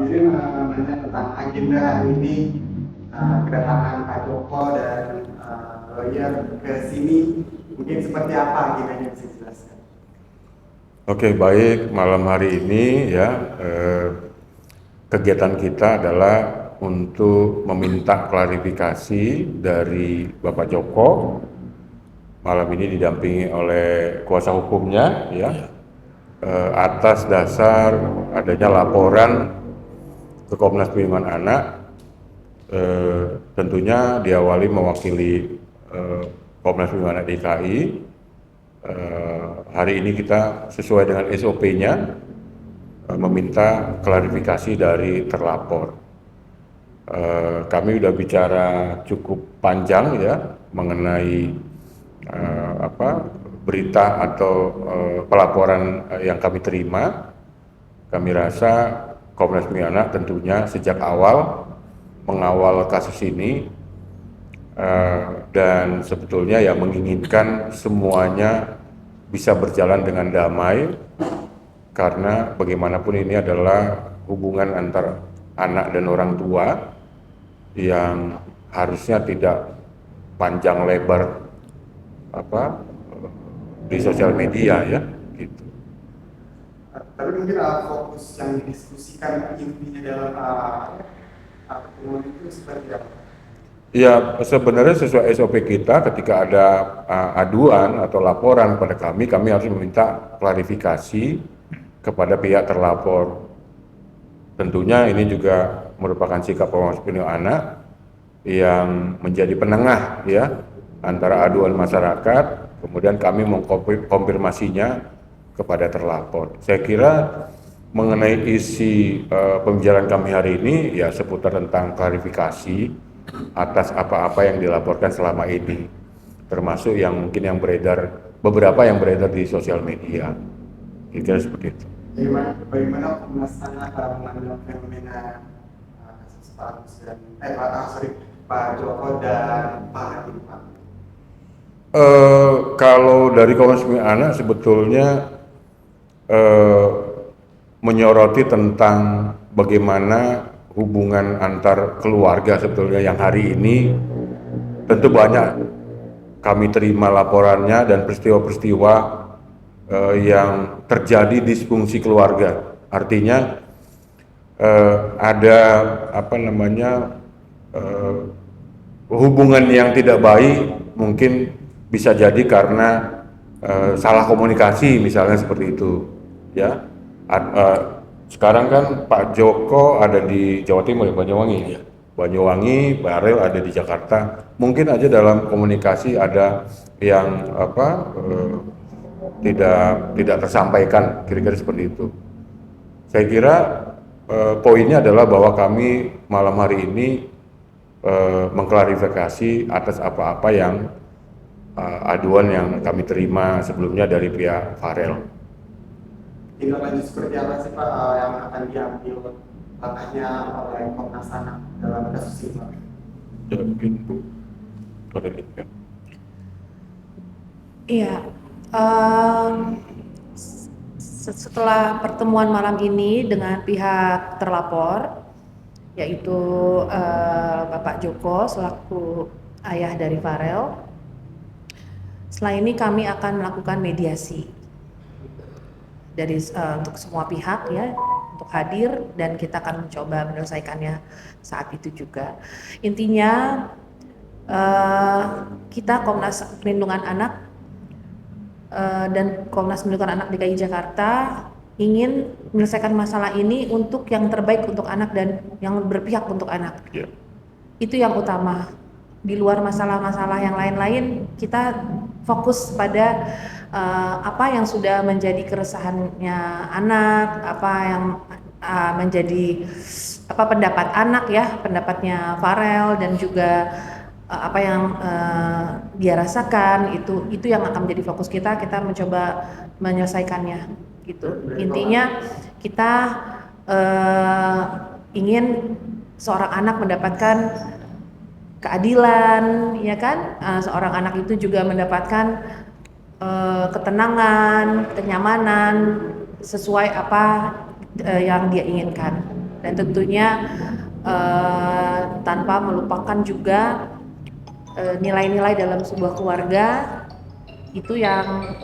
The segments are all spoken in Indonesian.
Izin menanya tentang agenda hari ini, kedatangan Pak Joko dan lawyer ke sini, mungkin seperti apa agendanya bisa dijelaskan? Oke, baik. Malam hari ini ya, kegiatan kita adalah untuk meminta klarifikasi dari Bapak Joko. Malam ini didampingi oleh kuasa hukumnya ya, atas dasar adanya laporan ke Komnas Perlindungan Anak. Tentunya diawali mewakili Komnas Perlindungan Anak DKI. Hari ini kita sesuai dengan SOP-nya meminta klarifikasi dari terlapor. Kami sudah bicara cukup panjang ya mengenai berita atau pelaporan yang kami terima. Kami rasa Komnas Perlindungan Anak tentunya sejak awal mengawal kasus ini dan sebetulnya ya menginginkan semuanya bisa berjalan dengan damai, karena bagaimanapun ini adalah hubungan antara anak dan orang tua yang harusnya tidak panjang lebar di sosial media ya gitu. Tapi mungkin fokus yang didiskusikan intinya dalam pertemuan itu seperti apa? Ya, sebenarnya sesuai SOP kita ketika ada aduan atau laporan pada kami harus meminta klarifikasi kepada pihak terlapor. Tentunya ini juga merupakan sikap Komnas Perlindungan Anak yang menjadi penengah ya antara aduan masyarakat, kemudian kami mengkonfirmasinya kepada terlapor. Saya kira mengenai isi pembicaraan kami hari ini ya seputar tentang klarifikasi atas apa-apa yang dilaporkan selama ini, termasuk yang mungkin yang beberapa yang beredar di sosial media. Kira-kira seperti itu. Bagaimana Komnas Anak menanggapi fenomena kasus Pak Agus dan Pak Joko dan Pak Hadim, Pak? Kalau dari Komnas Perlindungan Anak sebetulnya menyoroti tentang bagaimana hubungan antar keluarga sebetulnya yang hari ini tentu banyak kami terima laporannya dan peristiwa-peristiwa yang terjadi disfungsi keluarga. Artinya ada hubungan yang tidak baik, mungkin bisa jadi karena salah komunikasi misalnya seperti itu ya. Sekarang kan Pak Joko ada di Jawa Timur, Banyuwangi ya. Banyuwangi, Farel ada di Jakarta. Mungkin aja dalam komunikasi ada yang tidak tersampaikan, kira-kira seperti itu. Saya kira poinnya adalah bahwa kami malam hari ini mengklarifikasi atas apa-apa yang aduan yang kami terima sebelumnya dari pihak Farel. Tindak lanjut seperti apa sih Pak yang akan diambil langkahnya oleh Komnas Anak dalam kasus ini, Pak? Iya, setelah pertemuan malam ini dengan pihak terlapor, yaitu Bapak Joko selaku ayah dari Farel, setelah ini kami akan melakukan mediasi dari untuk semua pihak ya, untuk hadir, dan kita akan mencoba menyelesaikannya saat itu juga. Intinya kita Komnas Perlindungan Anak dan Komnas Perlindungan Anak DKI Jakarta ingin menyelesaikan masalah ini untuk yang terbaik untuk anak dan yang berpihak untuk anak. Yeah. Itu yang utama. Di luar masalah-masalah yang lain-lain, kita fokus pada apa yang sudah menjadi keresahannya anak, apa yang menjadi pendapat anak ya, pendapatnya Farel, dan juga apa yang dia rasakan, itu yang akan menjadi fokus kita mencoba menyelesaikannya gitu. Intinya kita ingin seorang anak mendapatkan keadilan, ya kan? Seorang anak itu juga mendapatkan ketenangan, kenyamanan sesuai apa yang dia inginkan, dan tentunya tanpa melupakan juga nilai-nilai dalam sebuah keluarga itu yang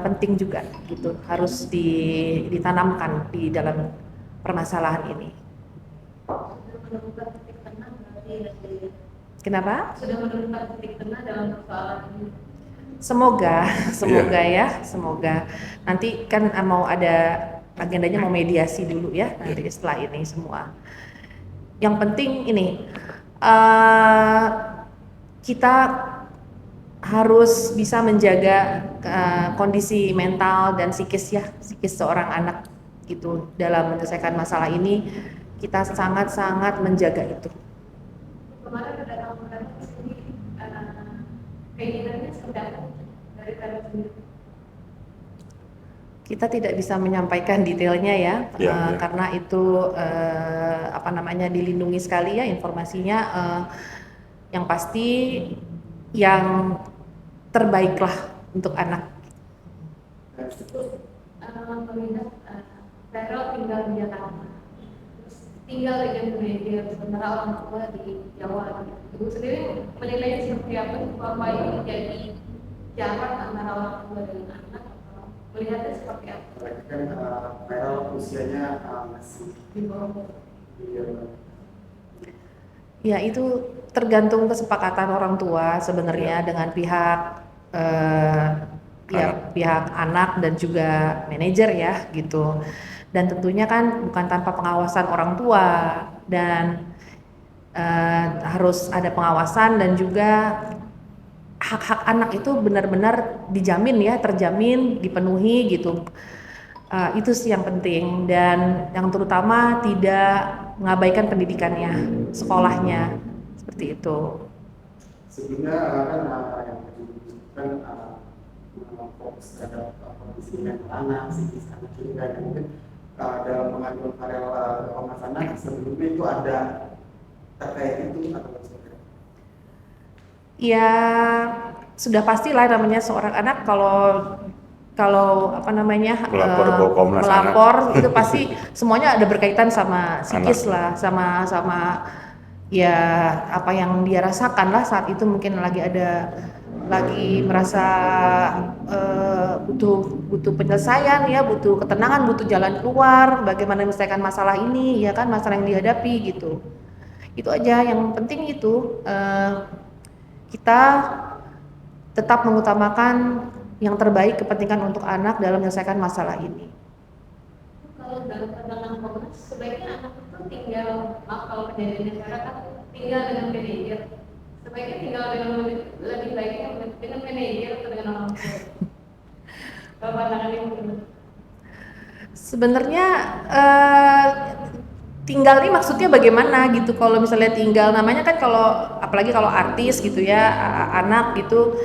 penting juga gitu, harus ditanamkan di dalam permasalahan ini. Kenapa? Sudah menemukan titik tengah dalam persoalan ini. Semoga ya, semoga. Nanti kan mau ada agendanya, mau mediasi dulu ya nanti setelah ini semua. Yang penting ini kita harus bisa menjaga kondisi mental dan psikis seorang anak gitu dalam menyelesaikan masalah ini. Kita sangat-sangat menjaga itu. Kemarin ada tamu-tamu di sini, keinginannya seperti apa dari kalian sendiri? Kita tidak bisa menyampaikan detailnya ya, karena itu dilindungi sekali ya informasinya. Yang pasti yang terbaiklah untuk anak. Melihat Vero tinggal di Jakarta, tinggal dengan media, sementara orang tua di Jawa. Ibu sendiri menilai seperti apa ini menjadi jarak antara orang tua dengan anak, atau melihatnya seperti apa? Kan Vero usianya masih Di bawah. Ya itu tergantung kesepakatan orang tua sebenarnya dengan pihak pihak anak dan juga manajer ya gitu. Dan tentunya kan bukan tanpa pengawasan orang tua, dan harus ada pengawasan dan juga hak-hak anak itu benar-benar dijamin ya, terjamin, dipenuhi gitu. Itu sih yang penting, dan yang terutama tidak mengabaikan pendidikannya, sekolahnya, seperti itu. Sebelumnya kan yang disebutkan fokus terhadap kondisi mental anak, psikis anak juga, dan mungkin dalam pengaduan Farel Komnas Anak sebelumnya itu ada terkait itu atau seperti apa? Ya sudah pastilah namanya seorang anak kalau melapor itu pasti semuanya ada berkaitan sama psikis lah, sama ya apa yang dia rasakan lah saat itu, mungkin lagi merasa butuh penyelesaian ya, butuh ketenangan, butuh jalan keluar, bagaimana menyelesaikan masalah ini ya kan, masalah yang dihadapi gitu. Itu aja yang penting itu, kita tetap mengutamakan yang terbaik, kepentingan untuk anak dalam menyelesaikan masalah ini. Kalau dalam pandangan Komnas, sebaiknya anak itu tinggal, kalau kejadiannya sekarang kan tinggal dengan manajer, sebaiknya tinggal dengan lebih baiknya dengan manajer atau dengan orang tua? Kalau pandangan ibu gimana? Sebenarnya tinggal ini maksudnya bagaimana gitu. Kalau misalnya tinggal, namanya kan kalau apalagi kalau artis gitu ya, anak gitu,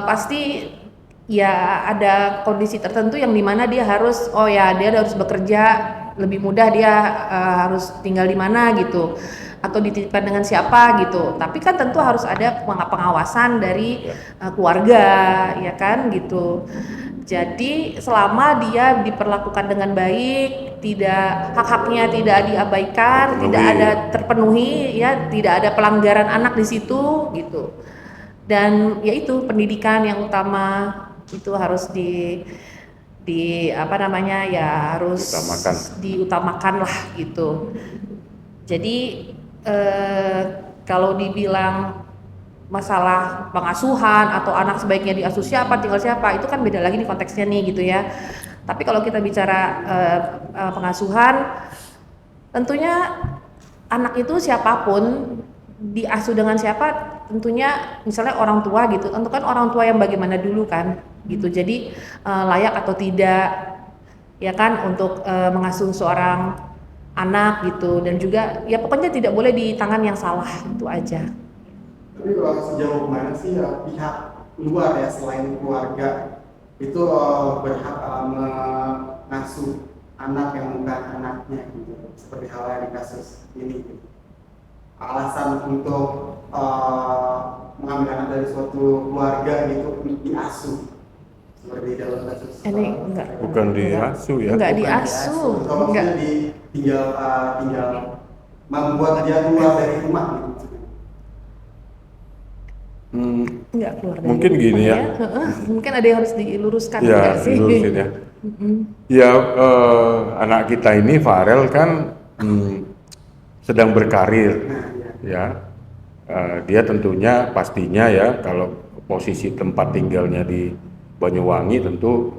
pasti ya ada kondisi tertentu yang dimana dia harus dia harus bekerja, lebih mudah dia harus tinggal di mana gitu, atau dititipkan dengan siapa gitu. Tapi kan tentu harus ada pengawasan dari keluarga ya kan gitu. Jadi selama dia diperlakukan dengan baik, hak-haknya tidak diabaikan, tidak ada terpenuhi ya, tidak ada pelanggaran anak di situ gitu. Dan yaitu pendidikan yang utama itu harus harus diutamakan lah gitu. Jadi kalau dibilang masalah pengasuhan atau anak sebaiknya diasuh siapa, tinggal siapa, itu kan beda lagi nih konteksnya nih gitu ya. Tapi kalau kita bicara pengasuhan, tentunya anak itu siapapun diasuh dengan siapa, tentunya misalnya orang tua gitu, tentu kan orang tua yang bagaimana dulu kan gitu. Jadi layak atau tidak ya kan untuk mengasuh seorang anak gitu, dan juga ya pokoknya tidak boleh di tangan yang salah, itu aja. Tapi sejauh mana sih pihak luar ya selain keluarga itu berhak mengasuh anak yang bukan anaknya gitu, seperti halnya di kasus ini gitu. Alasan untuk mengambil anak dari suatu keluarga gitu diasuh seperti dalam kasus Ini enggak. Bukan diasuh ya. Enggak bukan diasuh. atau Enggak. maksudnya tinggal membuat dia keluar dari rumah gitu. Hmm, Enggak keluar dari Mungkin rumah gini ya. Heeh. Mungkin ada yang harus diluruskan Ya, enggak sih? dilurusin ya. Mm-mm. Ya, anak kita ini Farel kan sedang berkarir, Nah, ya. ya. Dia tentunya pastinya ya kalau posisi tempat tinggalnya di Banyuwangi tentu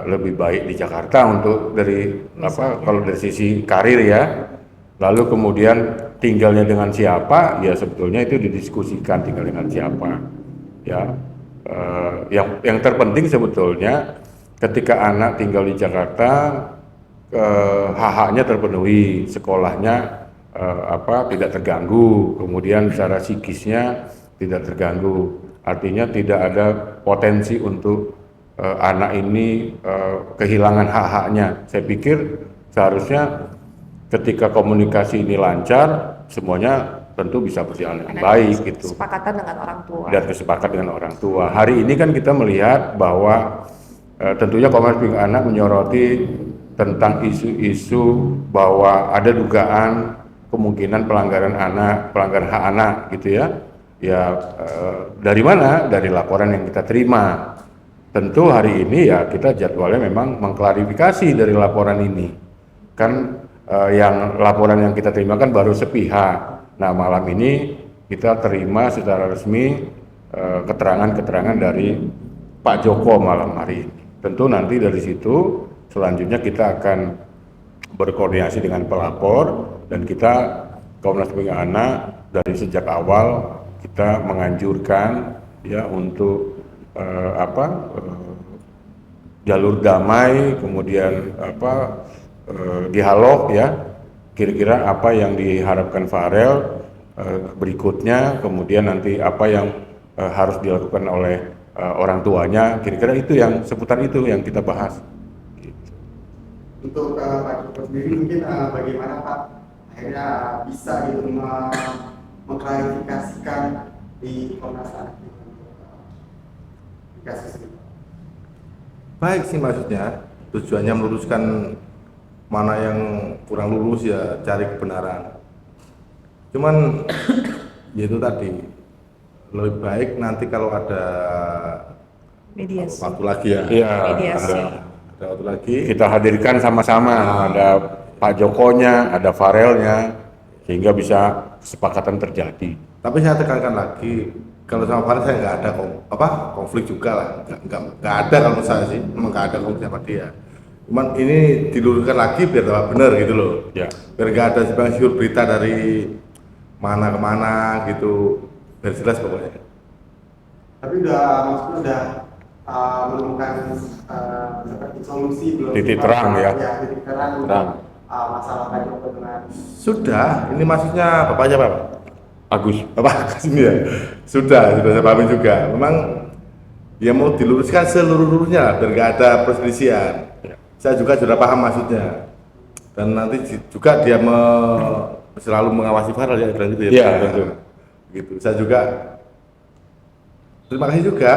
lebih baik di Jakarta untuk dari apa kalau dari sisi karir ya. Lalu kemudian tinggalnya dengan siapa ya sebetulnya itu didiskusikan tinggal dengan siapa ya. Yang terpenting sebetulnya ketika anak tinggal di Jakarta hak-haknya terpenuhi, sekolahnya tidak terganggu, kemudian secara psikisnya tidak terganggu. Artinya tidak ada potensi untuk anak ini kehilangan hak-haknya. Saya pikir seharusnya ketika komunikasi ini lancar, semuanya tentu bisa berjalan dengan baik gitu. Kesepakatan dengan orang tua. Dan kesepakatan dengan orang tua. Hari ini kan kita melihat bahwa tentunya Komnas Perlindungan Anak menyoroti tentang isu-isu bahwa ada dugaan kemungkinan pelanggaran hak anak gitu ya. Ya dari mana? Dari laporan yang kita terima. Tentu hari ini ya kita jadwalnya memang mengklarifikasi dari laporan ini. Kan yang laporan yang kita terima kan baru sepihak. Nah malam ini kita terima secara resmi keterangan-keterangan dari Pak Joko malam hari ini. Tentu nanti dari situ selanjutnya kita akan berkoordinasi dengan pelapor dan kita Komnas Perlindungan Anak dari sejak awal kita menganjurkan ya untuk jalur damai, kemudian dialog ya. Kira-kira apa yang diharapkan Farel berikutnya, kemudian nanti apa yang harus dilakukan oleh orang tuanya, kira-kira itu yang seputar itu yang kita bahas. Untuk Pak Joko sendiri mungkin bagaimana Pak akhirnya bisa gitu mengklarifikasikan di Komnas Anak di kasus ini. Baik sih maksudnya, tujuannya meluruskan mana yang kurang lurus ya cari kebenaran. Cuman ya itu tadi lebih baik nanti kalau ada Mediasi. waktu lagi ya. Iya, Mediasi. Ada waktu lagi. kita hadirkan sama-sama, ada Pak Jokonya, ada Farelnya, sehingga bisa kesepakatan terjadi. Tapi saya tekankan lagi, kalau sama Farid saya nggak ada konflik juga lah, nggak ada kalau saya sih, memang nggak ada konflik sama dia. Cuman ini diluruskan lagi biar tambah benar gitu loh. Ya. Biar nggak ada simpang siur berita dari mana kemana gitu, biar jelas pokoknya. Tapi maksudnya udah menemukan seperti solusi belum? Titik terang ya. Ya, titik terang untuk masalah Pak Joko dengan Sudah, ini maksudnya bapaknya Pak? Agus. Bapak kesini ya? Sudah saya pahami juga. Memang ya mau diluruskan seluruhnya biar nggak ada perselisihan. Ya. Saya juga sudah paham maksudnya. Dan nanti juga dia selalu mengawasi Farel ya, bilang gitu ya. Iya, betul. Gitu. Saya juga terima kasih juga.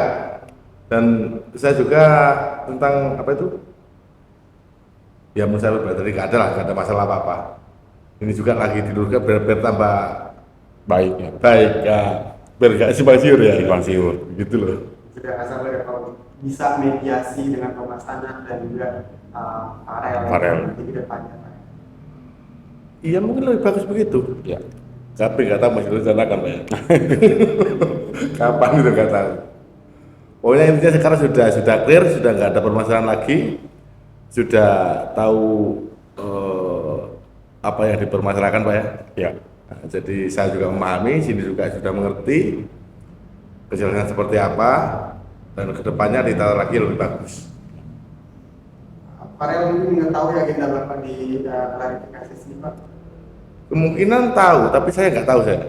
Dan saya juga tentang apa itu? Ya menurut saya berarti nggak ada masalah apa-apa. Ini juga lagi diluruskan biar tambah Baik ya. baik ya, biar nggak simpang siur ya. Simpang siur. Gitu loh. sudah asal kalau bisa mediasi dengan Komnas Anak dan juga Farel nanti ke depannya. Iya mungkin lebih bagus begitu. Ya. Tapi nggak tahu masih direncanakan Pak ya. Kapan itu nggak tahu. Pokoknya intinya sekarang sudah clear, sudah nggak ada permasalahan lagi, sudah tahu apa yang dipermasalahkan Pak ya. Ya. Nah, jadi saya juga memahami, sini juga sudah mengerti kejelasan seperti apa, dan kedepannya ditaruh lagi lebih bagus. Farel mungkin nggak tahu ya agenda Bapak di klarifikasi sini Pak. Kemungkinan tahu, tapi saya nggak tahu saya.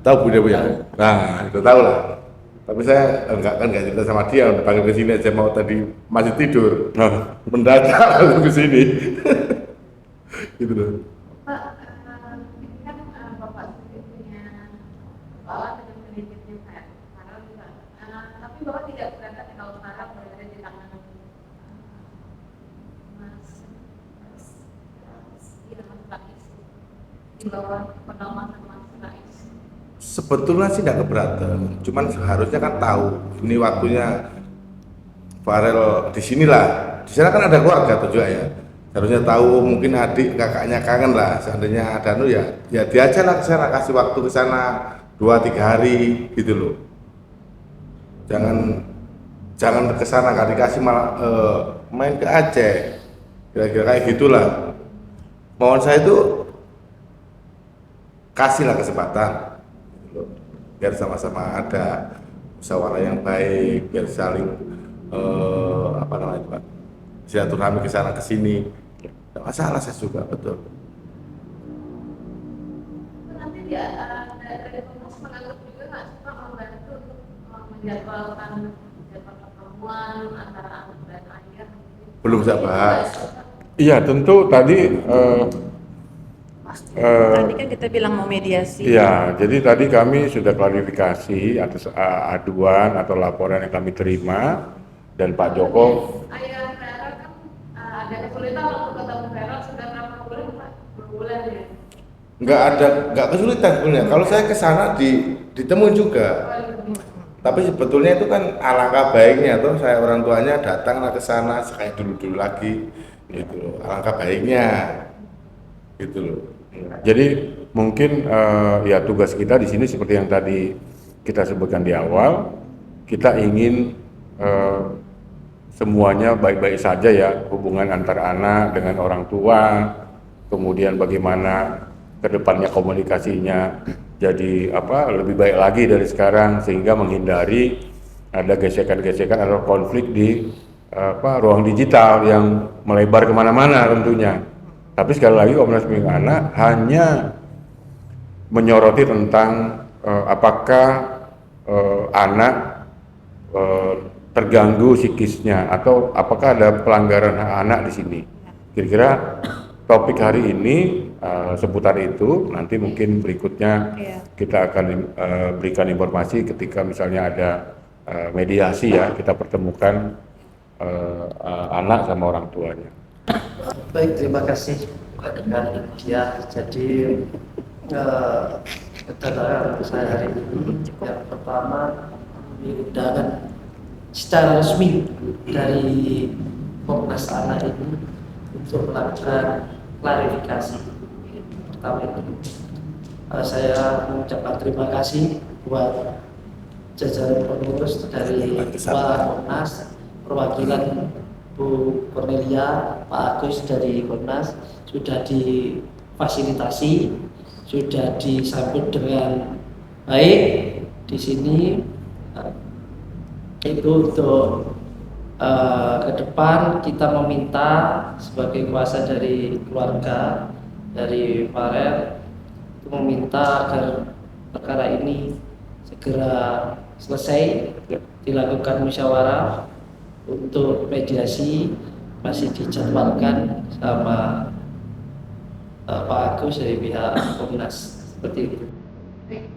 Tahu Bu ya? Nah, itu tahu lah. Tapi saya nggak cerita sama dia, udah panggil ke sini aja mau tadi masih tidur. Nah, Mendadak langsung ke sini. Gitu loh. Pak, ini kan Bapak sendiri punya persoalan dengan manajernya Farel juga. Tapi Bapak tidak berangkat kalau Farel berada di di bawah pengawasan Mas Rais? Sebetulnya sih tidak keberatan, cuman seharusnya kan tahu ini waktunya Farel di sinilah. Di sana kan ada keluarga tuh juga ya. Seharusnya tahu, mungkin adik kakaknya kangen lah. Seandainya ada ya diajak lah ke sana, kasih waktu ke sana 2-3 hari gitu loh. Jangan ke sana, nggak dikasih malah main ke Aceh. Kira-kira kayak gitulah. Mohon saya itu kasihlah kesempatan gitu loh. Biar sama-sama ada musyawarah yang baik, biar saling apa namanya itu Pak, silaturahmi ke sana ke sini. Tidak masalah saya juga, betul. Nanti dia dari Komnas menganggap juga nggak suka membantu untuk menjadwalkan pertemuan antara anak dan ayah. Belum saya bahas. Iya, tentu tadi Tadi kan kita bilang mau mediasi. iya, jadi tadi kami sudah klarifikasi atas aduan atau laporan yang kami terima, dan Pak Joko Ayah Vera kan ada kesulitan waktu ketemu Vera sudah berapa bulan Pak? Berbulan ya. Nggak kesulitan sebenarnya. Kalau saya ke sana ditemuin juga. Tapi sebetulnya itu kan alangkah baiknya tuh saya orang tuanya datanglah ke sana kayak dulu-dulu lagi gitu loh. Alangkah baiknya gitu loh. jadi mungkin ya tugas kita di sini seperti yang tadi kita sebutkan di awal, kita ingin semuanya baik-baik saja ya, hubungan antar anak dengan orang tua, kemudian bagaimana kedepannya komunikasinya jadi lebih baik lagi dari sekarang, sehingga menghindari ada gesekan-gesekan atau konflik di ruang digital yang melebar kemana-mana tentunya. Tapi sekali lagi Komnas Perlindungan Anak hanya menyoroti tentang apakah anak terganggu psikisnya atau apakah ada pelanggaran hak anak di sini. Kira-kira topik hari ini seputar itu. Nanti mungkin berikutnya kita akan berikan informasi ketika misalnya ada mediasi ya, kita pertemukan anak sama orang tuanya. Baik, terima kasih dengan dia. Jadi kedatangan saya hari ini yang pertama undangan secara resmi dari Komnas Anak ini untuk melakukan klarifikasi. Pertama itu saya mengucapkan terima kasih buat jajaran pengurus dari Ketua Komnas, perwakilan Bu Cornelia, Pak Agus dari Komnas sudah difasilitasi, sudah disambut dengan baik di sini. Itu untuk ke depan kita meminta sebagai kuasa dari keluarga dari Farel itu meminta agar perkara ini segera selesai, dilakukan musyawarah. Untuk mediasi masih dijadwalkan sama Pak Agus dari pihak Komnas, seperti itu. Baik.